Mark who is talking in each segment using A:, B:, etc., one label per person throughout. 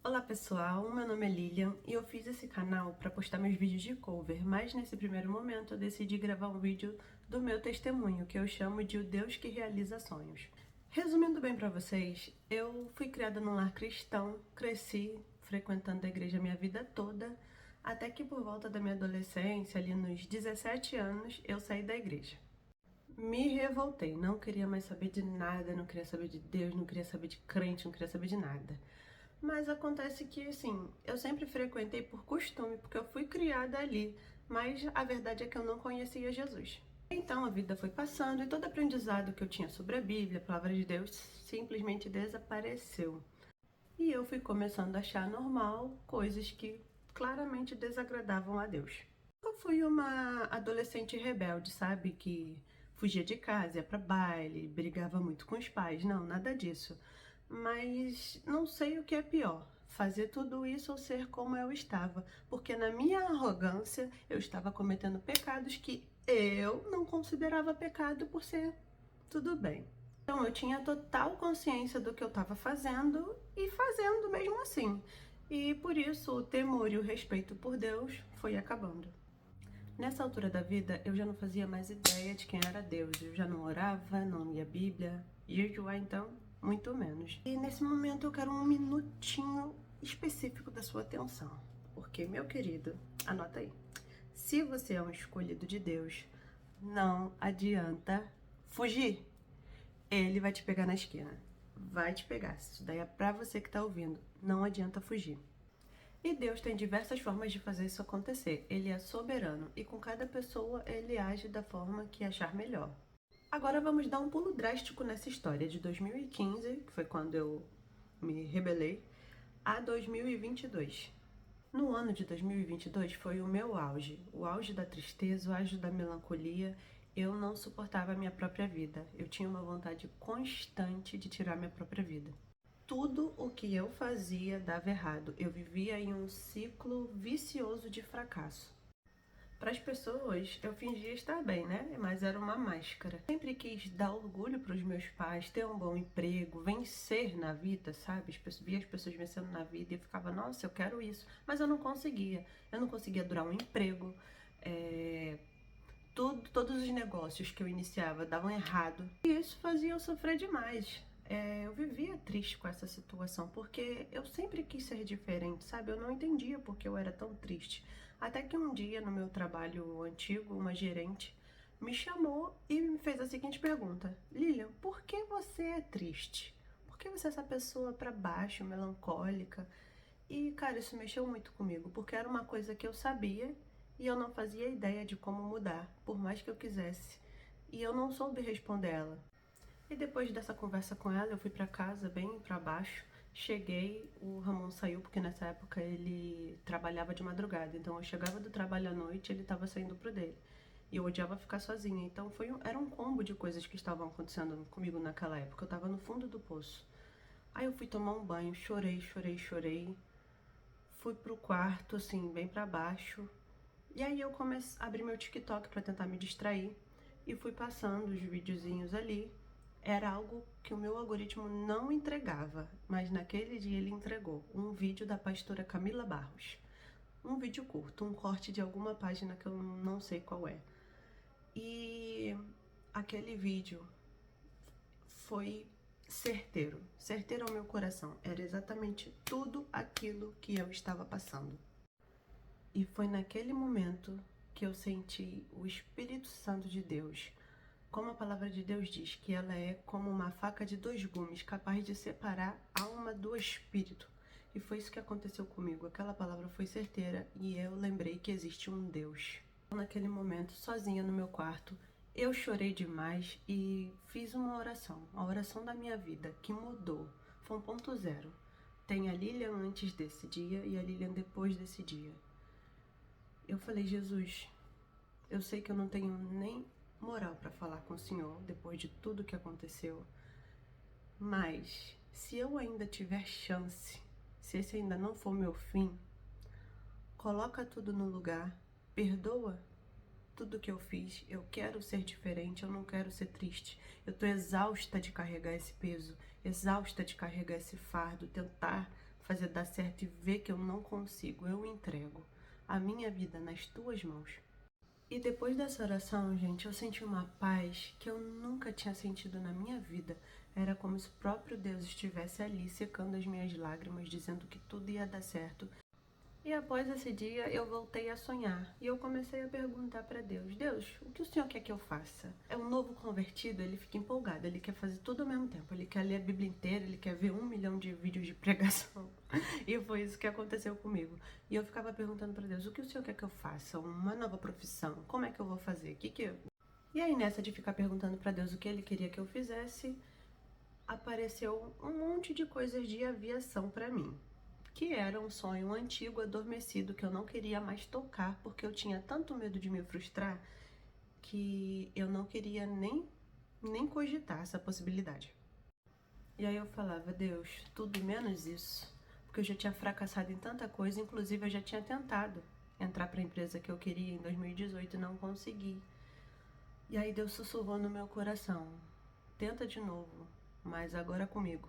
A: Olá pessoal, meu nome é Lilian e eu fiz esse canal para postar meus vídeos de cover, mas nesse primeiro momento eu decidi gravar um vídeo do meu testemunho, que eu chamo de O Deus que Realiza Sonhos. Resumindo bem para vocês, eu fui criada num lar cristão, cresci frequentando a igreja minha vida toda, até que por volta da minha adolescência, ali nos 17 anos, eu saí da igreja. Me revoltei, não queria mais saber de nada, não queria saber de Deus, não queria saber de crente, não queria saber de nada. Mas acontece que, assim, eu sempre frequentei por costume, porque eu fui criada ali, mas a verdade é que eu não conhecia Jesus. Então a vida foi passando e todo aprendizado que eu tinha sobre a Bíblia, a palavra de Deus, simplesmente desapareceu. E eu fui começando a achar normal coisas que claramente desagradavam a Deus. Eu fui uma adolescente rebelde, sabe? Que fugia de casa, ia pra baile, brigava muito com os pais. Não, nada disso. Mas não sei o que é pior, fazer tudo isso ou ser como eu estava, porque na minha arrogância eu estava cometendo pecados que eu não considerava pecado por ser tudo bem. Então eu tinha total consciência do que eu estava fazendo e fazendo mesmo assim. E por isso o temor e o respeito por Deus foi acabando. Nessa altura da vida, eu já não fazia mais ideia de quem era Deus. Eu já não orava, não lia Bíblia, jejuar então, muito menos. E nesse momento eu quero um minutinho específico da sua atenção. Porque, meu querido, anota aí. Se você é um escolhido de Deus, não adianta fugir. Ele vai te pegar na esquina. Vai te pegar. Isso daí é pra você que tá ouvindo. Não adianta fugir. E Deus tem diversas formas de fazer isso acontecer. Ele é soberano e com cada pessoa ele age da forma que achar melhor. Agora vamos dar um pulo drástico nessa história de 2015, que foi quando eu me rebelei, a 2022. No ano de 2022 foi o meu auge, o auge da tristeza, o auge da melancolia. Eu não suportava a minha própria vida. Eu tinha uma vontade constante de tirar minha própria vida. Tudo o que eu fazia dava errado. Eu vivia em um ciclo vicioso de fracasso. Para as pessoas, eu fingia estar bem, né? Mas era uma máscara. Sempre quis dar orgulho para os meus pais, ter um bom emprego, vencer na vida, sabe? Via as pessoas vencendo na vida e eu ficava, nossa, eu quero isso. Mas eu não conseguia. Eu não conseguia durar um emprego. Todos os negócios que eu iniciava davam errado. E isso fazia eu sofrer demais. Eu vivia triste com essa situação, porque eu sempre quis ser diferente, sabe? Eu não entendia porque eu era tão triste. Até que um dia, no meu trabalho antigo, uma gerente me chamou e me fez a seguinte pergunta: Lilian, por que você é triste? Por que você é essa pessoa pra baixo, melancólica? E, cara, isso mexeu muito comigo, porque era uma coisa que eu sabia e eu não fazia ideia de como mudar, por mais que eu quisesse. E eu não soube responder ela. E depois dessa conversa com ela, eu fui pra casa bem pra baixo. Cheguei, o Ramon saiu porque nessa época ele trabalhava de madrugada. Então eu chegava do trabalho à noite, ele tava saindo pro dele. E eu odiava ficar sozinha. Então era um combo de coisas que estavam acontecendo comigo naquela época. Eu tava no fundo do poço. Aí eu fui tomar um banho, chorei, chorei, chorei. Fui pro quarto, assim, bem pra baixo. E aí eu comecei a abrir meu TikTok pra tentar me distrair. E fui passando os videozinhos ali. Era algo que o meu algoritmo não entregava, mas naquele dia ele entregou um vídeo da pastora Camila Barros. Um vídeo curto, um corte de alguma página que eu não sei qual é. E aquele vídeo foi certeiro, certeiro ao meu coração. Era exatamente tudo aquilo que eu estava passando. E foi naquele momento que eu senti o Espírito Santo de Deus. Como a palavra de Deus diz, que ela é como uma faca de dois gumes, capaz de separar a alma do espírito. E foi isso que aconteceu comigo. Aquela palavra foi certeira e eu lembrei que existe um Deus. Naquele momento, sozinha no meu quarto, eu chorei demais e fiz uma oração, a oração da minha vida, que mudou. Foi um ponto zero. Tem a Lilian antes desse dia e a Lilian depois desse dia. Eu falei, Jesus, eu sei que eu não tenho nem moral para falar com o Senhor depois de tudo que aconteceu, mas se eu ainda tiver chance, se esse ainda não for meu fim, coloca tudo no lugar, perdoa tudo que eu fiz. Eu quero ser diferente, eu não quero ser triste. Eu tô exausta de carregar esse peso, exausta de carregar esse fardo, tentar fazer dar certo e ver que eu não consigo, eu entrego a minha vida nas tuas mãos. E depois dessa oração, gente, eu senti uma paz que eu nunca tinha sentido na minha vida. Era como se o próprio Deus estivesse ali secando as minhas lágrimas, dizendo que tudo ia dar certo. E após esse dia, eu voltei a sonhar. E eu comecei a perguntar para Deus: Deus, o que o Senhor quer que eu faça? É um novo convertido, ele fica empolgado, ele quer fazer tudo ao mesmo tempo. Ele quer ler a Bíblia inteira, ele quer ver 1 milhão de vídeos de pregação. E foi isso que aconteceu comigo. E eu ficava perguntando para Deus: o que o Senhor quer que eu faça? Uma nova profissão? Como é que eu vou fazer? E aí, nessa de ficar perguntando para Deus o que ele queria que eu fizesse, apareceu um monte de coisas de aviação para mim, que era um sonho antigo, adormecido, que eu não queria mais tocar, porque eu tinha tanto medo de me frustrar, que eu não queria nem cogitar essa possibilidade. E aí eu falava: Deus, tudo menos isso, porque eu já tinha fracassado em tanta coisa, inclusive eu já tinha tentado entrar para a empresa que eu queria em 2018 e não consegui. E aí Deus sussurrou no meu coração: tenta de novo, mas agora comigo.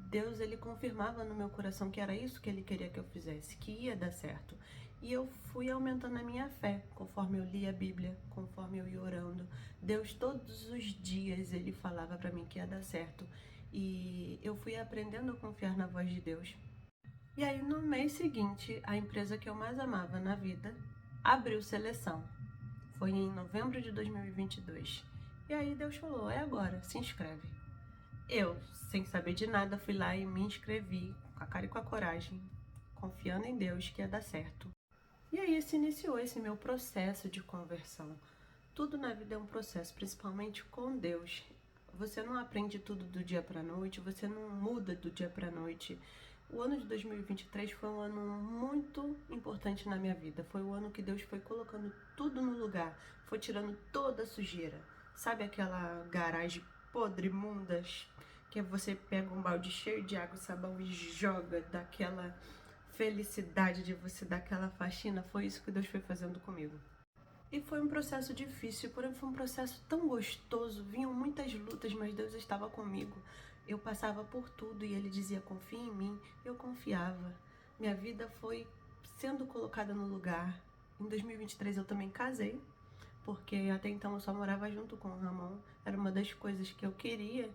A: Deus, ele confirmava no meu coração que era isso que ele queria que eu fizesse, que ia dar certo. E eu fui aumentando a minha fé, conforme eu lia a Bíblia, conforme eu ia orando. Deus, todos os dias, ele falava para mim que ia dar certo. E eu fui aprendendo a confiar na voz de Deus. E aí, no mês seguinte, a empresa que eu mais amava na vida abriu seleção. Foi em novembro de 2022. E aí Deus falou: é agora, se inscreve. Eu, sem saber de nada, fui lá e me inscrevi, com a cara e com a coragem, confiando em Deus que ia dar certo. E aí se iniciou esse meu processo de conversão. Tudo na vida é um processo, principalmente com Deus. Você não aprende tudo do dia para a noite, você não muda do dia para a noite. O ano de 2023 foi um ano muito importante na minha vida. Foi o ano que Deus foi colocando tudo no lugar, foi tirando toda a sujeira. Sabe aquela garagem podre, imunda, que você pega um balde cheio de água e sabão e joga, daquela felicidade de você dar aquela faxina? Foi isso que Deus foi fazendo comigo. E foi um processo difícil, porém foi um processo tão gostoso. Vinham muitas lutas, mas Deus estava comigo. Eu passava por tudo e Ele dizia: confia em mim. Eu confiava. Minha vida foi sendo colocada no lugar. Em 2023 eu também casei, porque até então eu só morava junto com o Ramon. Era uma das coisas que eu queria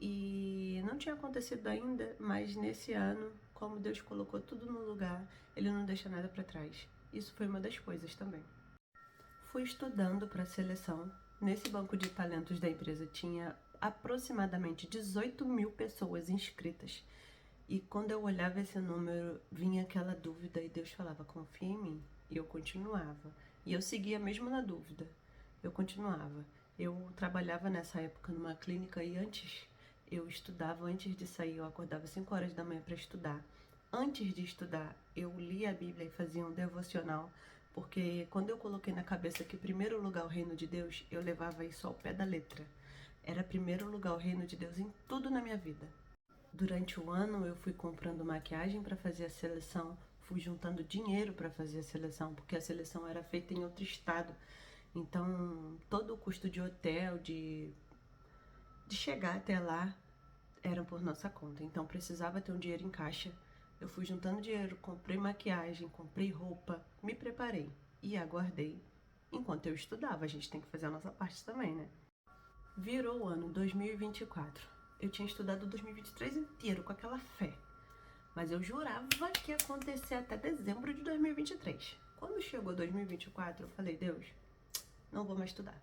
A: e não tinha acontecido ainda, mas nesse ano, como Deus colocou tudo no lugar, Ele não deixa nada para trás. Isso foi uma das coisas também. Fui estudando para a seleção. Nesse banco de talentos da empresa tinha aproximadamente 18 mil pessoas inscritas. E quando eu olhava esse número, vinha aquela dúvida e Deus falava: confia em mim. E eu continuava. E eu seguia mesmo na dúvida. Eu continuava. Eu trabalhava nessa época numa clínica e eu estudava. Antes de sair, eu acordava 5 horas da manhã para estudar. Antes de estudar, eu lia a Bíblia e fazia um devocional, porque quando eu coloquei na cabeça que primeiro lugar é o reino de Deus, eu levava isso ao pé da letra. Era primeiro lugar o reino de Deus em tudo na minha vida. Durante o ano eu fui comprando maquiagem para fazer a seleção, fui juntando dinheiro para fazer a seleção, porque a seleção era feita em outro estado. Então, todo o custo de hotel, de chegar até lá, era por nossa conta. Então, precisava ter um dinheiro em caixa. Eu fui juntando dinheiro, comprei maquiagem, comprei roupa, me preparei e aguardei. Enquanto eu estudava, a gente tem que fazer a nossa parte também, né? Virou o ano 2024. Eu tinha estudado 2023 inteiro com aquela fé, mas eu jurava que ia acontecer até dezembro de 2023. Quando chegou 2024, eu falei: Deus, não vou mais estudar.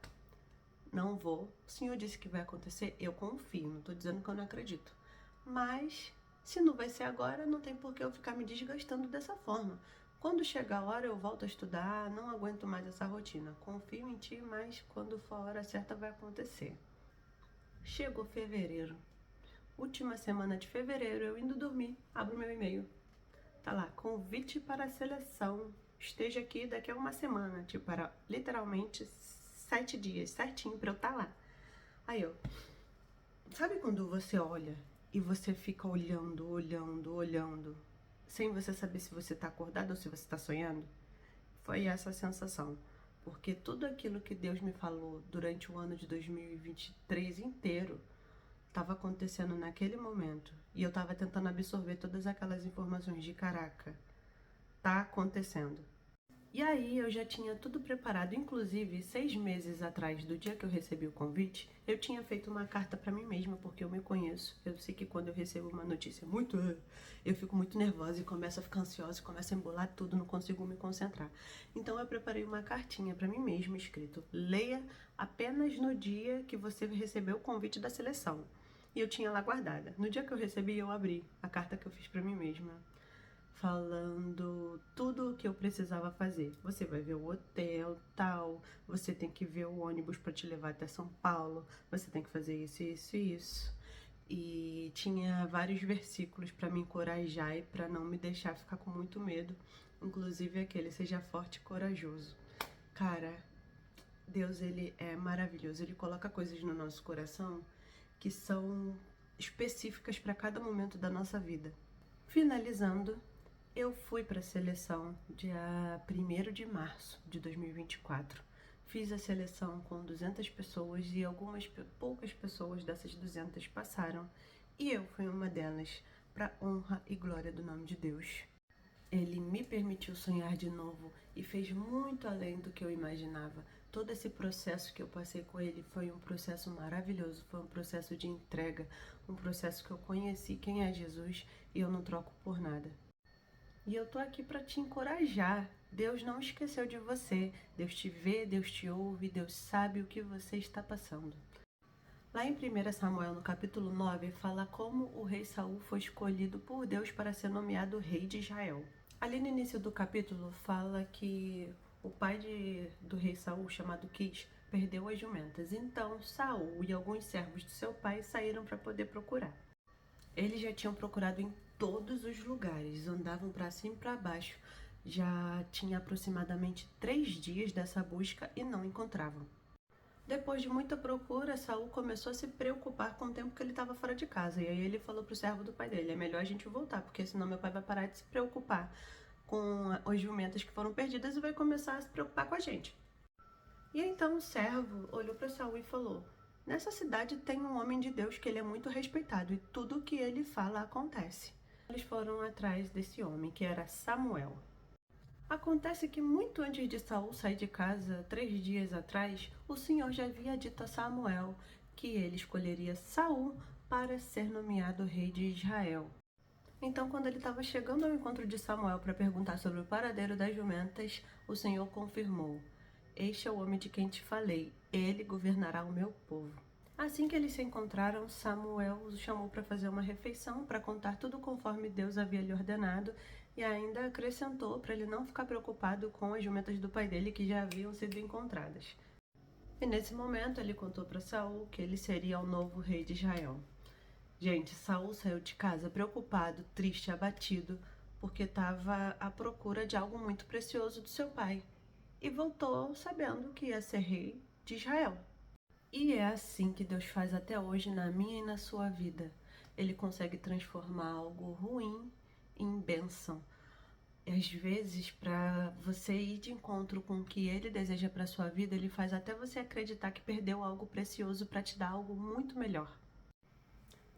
A: Não vou. O Senhor disse que vai acontecer, eu confio. Não tô dizendo que eu não acredito. Mas, se não vai ser agora, não tem por que eu ficar me desgastando dessa forma. Quando chegar a hora, eu volto a estudar. Não aguento mais essa rotina. Confio em Ti, mas quando for a hora certa, vai acontecer. Chegou fevereiro. Última semana de fevereiro, eu indo dormir, abro meu e-mail. Tá lá: convite para a seleção. Esteja aqui daqui a uma semana. Tipo, para literalmente 7 dias, certinho pra eu estar lá. Aí eu... Sabe quando você olha e você fica olhando, sem você saber se você tá acordado ou se você tá sonhando? Foi essa a sensação. Porque tudo aquilo que Deus me falou durante o ano de 2023 inteiro estava acontecendo naquele momento e eu estava tentando absorver todas aquelas informações de caraca, tá acontecendo. E aí eu já tinha tudo preparado, inclusive 6 meses atrás do dia que eu recebi o convite, eu tinha feito uma carta para mim mesma, porque eu me conheço. Eu sei que quando eu recebo uma notícia eu fico muito nervosa e começo a ficar ansiosa, começo a embolar tudo, não consigo me concentrar. Então eu preparei uma cartinha para mim mesma escrito: leia apenas no dia que você recebeu o convite da seleção. E eu tinha lá guardada. No dia que eu recebi, eu abri a carta que eu fiz para mim mesma, falando tudo o que eu precisava fazer. Você vai ver o hotel, tal, você tem que ver o ônibus para te levar até São Paulo, você tem que fazer isso, isso e isso. E tinha vários versículos para me encorajar e para não me deixar ficar com muito medo, inclusive aquele: seja forte e corajoso. Cara, Deus, ele é maravilhoso, ele coloca coisas no nosso coração que são específicas para cada momento da nossa vida. Finalizando, eu fui para a seleção dia 1º de março de 2024. Fiz a seleção com 200 pessoas e algumas poucas pessoas dessas 200 passaram. E eu fui uma delas, para honra e glória do nome de Deus. Ele me permitiu sonhar de novo e fez muito além do que eu imaginava. Todo esse processo que eu passei com ele foi um processo maravilhoso, foi um processo de entrega, um processo que eu conheci quem é Jesus e eu não troco por nada. E eu tô aqui para te encorajar. Deus não esqueceu de você. Deus te vê, Deus te ouve, Deus sabe o que você está passando. Lá em 1 Samuel, no capítulo 9, fala como o rei Saul foi escolhido por Deus para ser nomeado rei de Israel. Ali no início do capítulo fala que o pai do rei Saul, chamado Quis, perdeu as jumentas. Então Saul e alguns servos de seu pai saíram para poder procurar. Eles já tinham procurado em todos os lugares, andavam para cima e para baixo. Já tinha aproximadamente 3 dias dessa busca e não encontravam. Depois de muita procura, Saul começou a se preocupar com o tempo que ele estava fora de casa. E aí ele falou para o servo do pai dele: é melhor a gente voltar, porque senão meu pai vai parar de se preocupar com as jumentas que foram perdidas e vai começar a se preocupar com a gente. E então o servo olhou para Saul e falou: nessa cidade tem um homem de Deus que ele é muito respeitado e tudo o que ele fala acontece. Eles foram atrás desse homem, que era Samuel. Acontece que muito antes de Saul sair de casa, 3 dias atrás, o Senhor já havia dito a Samuel que ele escolheria Saul para ser nomeado rei de Israel. Então, quando ele estava chegando ao encontro de Samuel para perguntar sobre o paradeiro das jumentas, o Senhor confirmou: este é o homem de quem te falei, ele governará o meu povo. Assim que eles se encontraram, Samuel o chamou para fazer uma refeição, para contar tudo conforme Deus havia lhe ordenado, e ainda acrescentou para ele não ficar preocupado com as jumentas do pai dele que já haviam sido encontradas. E nesse momento ele contou para Saul que ele seria o novo rei de Israel. Gente, Saul saiu de casa preocupado, triste, abatido, porque estava à procura de algo muito precioso do seu pai. E voltou sabendo que ia ser rei de Israel. E é assim que Deus faz até hoje na minha e na sua vida. Ele consegue transformar algo ruim em bênção. Às vezes, para você ir de encontro com o que Ele deseja para sua vida, Ele faz até você acreditar que perdeu algo precioso para te dar algo muito melhor.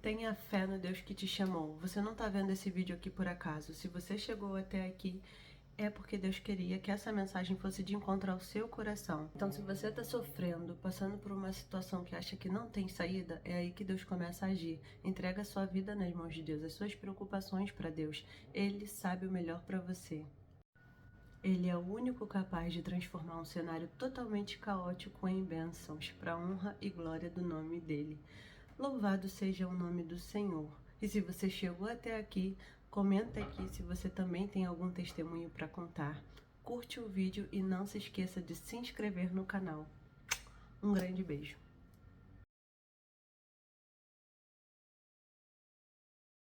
A: Tenha fé no Deus que te chamou. Você não está vendo esse vídeo aqui por acaso. Se você chegou até aqui, é porque Deus queria que essa mensagem fosse de encontro ao seu coração. Então, se você está sofrendo, passando por uma situação que acha que não tem saída, é aí que Deus começa a agir. Entrega a sua vida nas mãos de Deus, as suas preocupações para Deus. Ele sabe o melhor para você. Ele é o único capaz de transformar um cenário totalmente caótico em bênçãos, para a honra e glória do nome dele. Louvado seja o nome do Senhor. E se você chegou até aqui, comenta aqui se você também tem algum testemunho para contar. Curte o vídeo e não se esqueça de se inscrever no canal. Um grande beijo.